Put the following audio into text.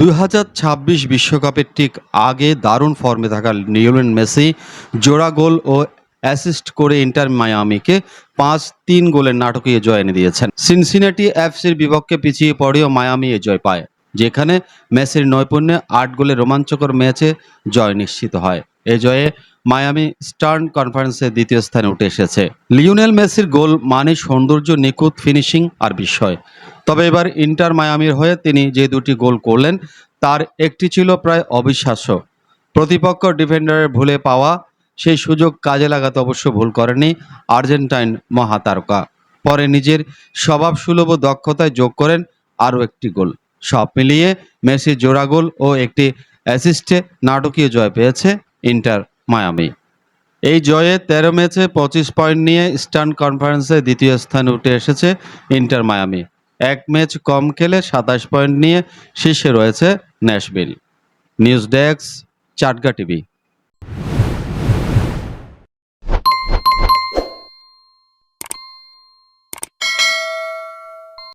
2026 বিশ্বকাপের ঠিক আগে দারুণ ফর্মে থাকা লিওনেল মেসি জোড়া গোল ও অ্যাসিস্ট করে ইন্টার মায়ামিকে 5-3 গোলের নাটকীয় জয় এনে দিয়েছেন। সিনসিনাটি এফসির বিপক্ষে পিছিয়ে পড়েও মায়ামি এ জয় পায়, যেখানে মেসির নৈপুণ্যে 8 গোলের রোমাঞ্চকর ম্যাচে জয় নিশ্চিত হয়। এ জয়ে মায়ামি ইস্টার্ন কনফারেন্সে দ্বিতীয় স্থানে উঠে এসেছে। লিওনেল মেসির গোল মানে সৌন্দর্য, নিখুঁত ফিনিশিং আর বিস্ময়। তবে এবার ইন্টার মায়ামির হয়ে তিনি যে দুটি গোল করলেন তার একটি ছিল প্রায় অবিশ্বাস্য। প্রতিপক্ষ ডিফেন্ডারের ভুলে পাওয়া সেই সুযোগ কাজে লাগাতে অবশ্য ভুল করেননি আর্জেন্টাইন মহাতারকা। পরে নিজের স্বভাবসুলভ দক্ষতায় যোগ করেন আরও একটি গোল। সব মিলিয়ে মেসির জোড়া গোল ও একটি অ্যাসিস্টে নাটকীয় জয় পেয়েছে ইন্টার মায়ামি। এই জয়ে 13 ম্যাচে 25 পয়েন্ট নিয়ে ইস্টার্ন কনফারেন্সে দ্বিতীয় স্থানে উঠে এসেছে ইন্টার মায়ামি। এক ম্যাচ কম খেলে 27 পয়েন্ট নিয়ে শীর্ষে রয়েছে Nashville. News desk, Chatga TV.